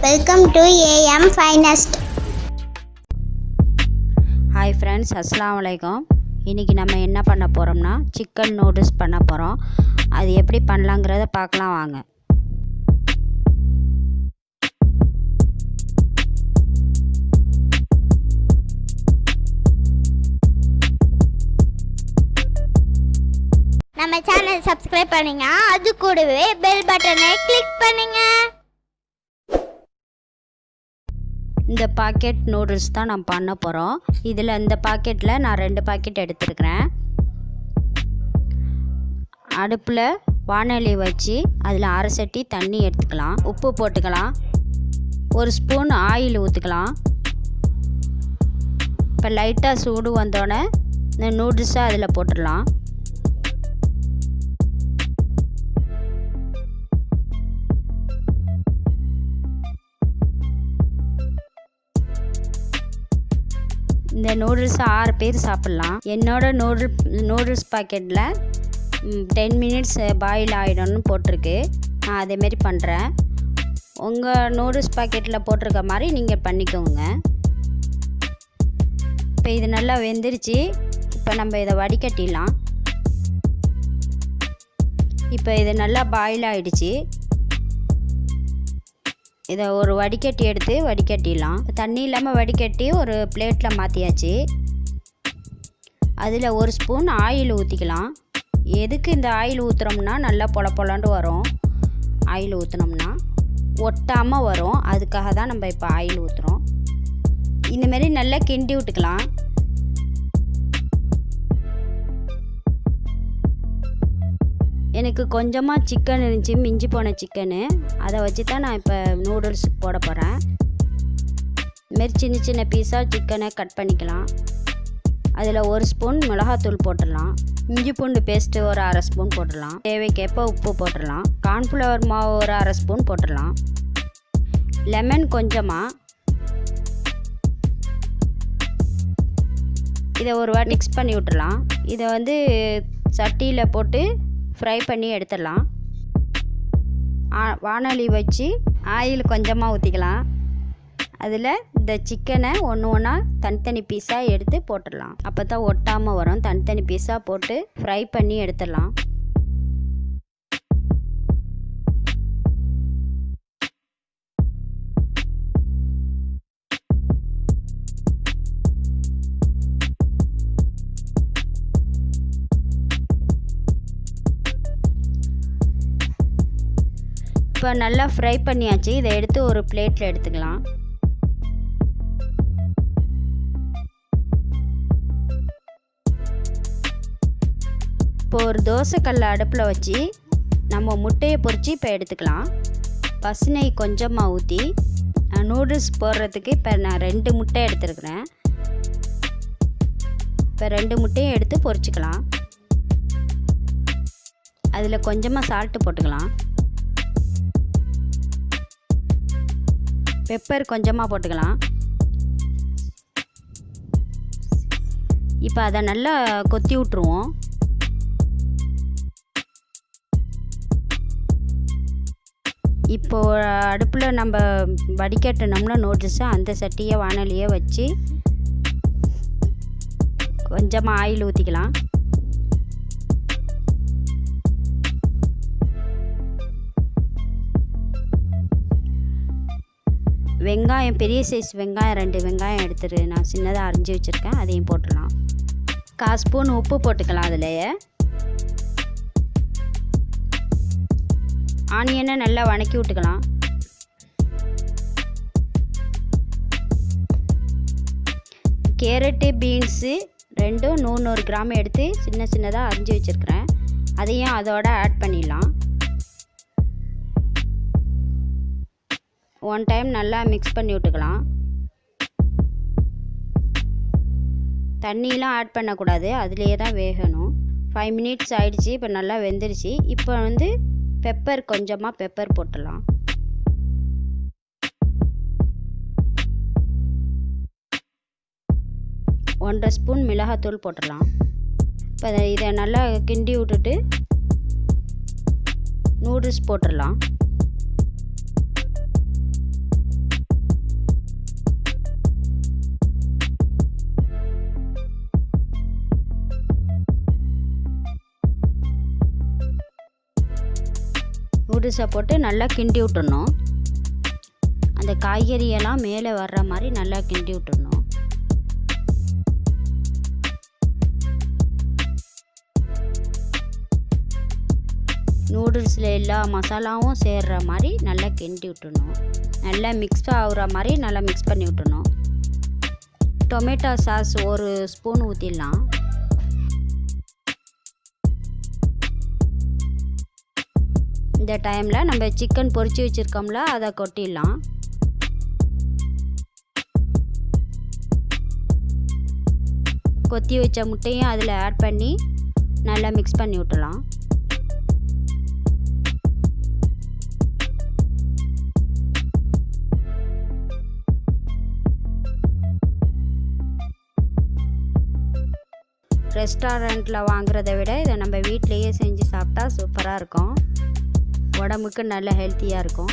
Welcome to AM Finest. Hi friends, அஸ்ஸலாமு அலைக்கும். இன்றைக்கி நம்ம என்ன பண்ண போகிறோம்னா சிக்கன் நூடுல்ஸ் பண்ண போகிறோம். அது எப்படி பண்ணலாங்கிறத பார்க்கலாம் வாங்க. நம்ம சேனல் சப்ஸ்கிரைப் பண்ணுங்க, அது கூடவே பெல் பட்டனை கிளிக் பண்ணுங்க. இந்த பாக்கெட் நூடுல்ஸ் தான் நம்ம பண்ண போகிறோம். இதில் இந்த பாக்கெட்டில் நான் 2 பாக்கெட் எடுத்துருக்கிறேன். அடுப்பில் வாணலி வச்சு அதில் அரை சட்டி தண்ணி எடுத்துக்கலாம். உப்பு போட்டுக்கலாம். 1 ஸ்பூன் ஆயில் ஊற்றிக்கலாம். இப்போ லைட்டாக சூடு வந்தோடனே இந்த நூடுல்ஸை அதில் போட்டுடலாம். இந்த நூடுல்ஸ் 6 பேர் சாப்பிட்லாம். என்னோட நூடுல்ஸ் பாக்கெட்டில் 10 மினிட்ஸ் பாயில் ஆகிடும்னு போட்டிருக்கு. நான் அதேமாரி பண்ணுறேன். உங்கள் நூடுல்ஸ் பாக்கெட்டில் போட்டிருக்க மாதிரி நீங்கள் பண்ணிக்கோங்க. இப்போ இது நல்லா வெந்துருச்சு. இப்போ நம்ம இதை வடிகட்டிடலாம். இப்போ இது நல்லா பாயில் ஆகிடுச்சு. இதை ஒரு வடிகட்டி எடுத்து வடிகட்டிடலாம். தண்ணி இல்லாமல் வடிகட்டி ஒரு பிளேட்டில் மாற்றியாச்சு. அதில் 1 ஸ்பூன் ஆயில் ஊற்றிக்கலாம். எதுக்கு இந்த ஆயில் ஊற்றுறோம்னா நல்லா பொலன்னு வரும். ஆயில் ஊற்றினோம்னா ஒட்டாமல் வரும். அதுக்காக தான் நம்ம இப்போ ஆயில் ஊற்றுறோம். இந்தமாரி நல்லா கிண்டி விட்டுக்கலாம். எனக்கு கொஞ்சமாக சிக்கன் இருந்துச்சு, மிஞ்சி போன சிக்கனு. அதை வச்சு தான் நான் இப்போ நூடுல்ஸ் போட போகிறேன். இதுமாரி சின்ன சின்ன பீஸாக சிக்கனை கட் பண்ணிக்கலாம். அதில் 1 ஸ்பூன் மிளகாத்தூள் போட்டுடலாம். இஞ்சி பூண்டு பேஸ்ட்டு ஒரு அரை ஸ்பூன் போட்டுடலாம். தேவைக்கேற்ப உப்பு போட்டுடலாம். கார்ன்ஃப்ளவர் மாவு ஒரு அரை ஸ்பூன் போட்டுடலாம். லெமன் கொஞ்சமாக. இதை ஒரு வாட்டி மிக்ஸ் பண்ணி விட்டுடலாம். இதை சட்டியில் போட்டு ஃப்ரை பண்ணி எடுத்துடலாம். வாணலி வச்சு ஆயில் கொஞ்சமாக ஊற்றிக்கலாம். அதில் இந்த சிக்கனை ஒன்றா தனித்தனி பீஸாக எடுத்து போட்டுடலாம். அப்போ தான் ஒட்டாமல் வரும். தனித்தனி பீஸாக போட்டு ஃப்ரை பண்ணி எடுத்துடலாம். இப்போ நல்லா ஃப்ரை பண்ணியாச்சு. இதை எடுத்து ஒரு பிளேட்டில் எடுத்துக்கலாம். இப்போ ஒரு தோசைக்கல்லை அடுப்பில் வச்சு நம்ம முட்டையை பொரித்து இப்போ எடுத்துக்கலாம். பசுனை கொஞ்சமாக ஊற்றி நூடுல்ஸ் போடுறதுக்கு இப்போ நான் 2 முட்டை எடுத்துருக்கிறேன். இப்போ 2 முட்டையும் எடுத்து பொரிச்சிக்கலாம். அதில் கொஞ்சமாக சால்ட்டு போட்டுக்கலாம். பெப்பர் கொஞ்சமாக போட்டுக்கலாம். இப்போ அதை நல்லா கொத்தி விட்ருவோம். இப்போ அடுப்பில் நம்ம வடிகட்டினோம்னா நூடுல்ஸை அந்த சட்டியை வாணலியை வச்சு கொஞ்சமாக ஆயில் ஊற்றிக்கலாம். வெங்காயம், பெரிய சைஸ் வெங்காயம் 2 வெங்காயம் எடுத்துட்டு நான் சின்னதாக அரிஞ்சு வச்சுருக்கேன். அதையும் போட்டுடலாம். 1/4 ஸ்பூன் உப்பு போட்டுக்கலாம். அதிலேயே ஆனியனை நல்லா வணக்கி விட்டுக்கலாம். கேரட்டு, பீன்ஸு 2 100 கிராம் எடுத்து சின்னதாக அரிஞ்சு வச்சுருக்கிறேன். அதையும் அதோட ஆட் பண்ணிடலாம். 1 டைம் நல்லா மிக்ஸ் பண்ணி விட்டுக்கலாம். தண்ணியெலாம் ஆட் பண்ணக்கூடாது, அதுலேயே தான் வேகணும். 5 மினிட்ஸ் ஆயிடுச்சு. இப்போ நல்லா வெந்துருச்சு. இப்போ பெப்பர் கொஞ்சமாக பெப்பர் போட்டுடலாம். ஒன்றரை ஸ்பூன் மிளகாத்தூள் போட்டுடலாம். இப்போ இதை நல்லா கிண்டி விட்டுட்டு நூடுல்ஸ் போட்டுடலாம். நூடுல்ஸை போட்டு நல்லா கிண்டி விட்டுறணும். அந்த காய்கறியெல்லாம் மேலே வர்ற மாதிரி நல்லா கிண்டி விட்டுறணும். நூடுல்ஸில் எல்லா மசாலாவும் சேர்கிற மாதிரி நல்லா கிண்டி விட்டுணும். நல்லா மிக்ஸ் ஆகுற மாதிரி நல்லா மிக்ஸ் பண்ணி விட்டுணும். டொமேட்டோ சாஸ் 1 ஸ்பூன் ஊற்றிடலாம். இந்த டைமில் நம்ம சிக்கன் பொரிச்சு வச்சுருக்கோம்ல, அதை கொட்டிடலாம். கொத்தி வச்ச முட்டையும் அதில் ஆட் பண்ணி நல்லா மிக்ஸ் பண்ணி விட்டுலாம். ரெஸ்டாரண்ட்டில் வாங்குறத விட இதை நம்ம வீட்டிலையே செஞ்சு சாப்பிட்டா சூப்பராக இருக்கும். உடம்புக்கு நல்ல ஹெல்த்தியாக இருக்கும்.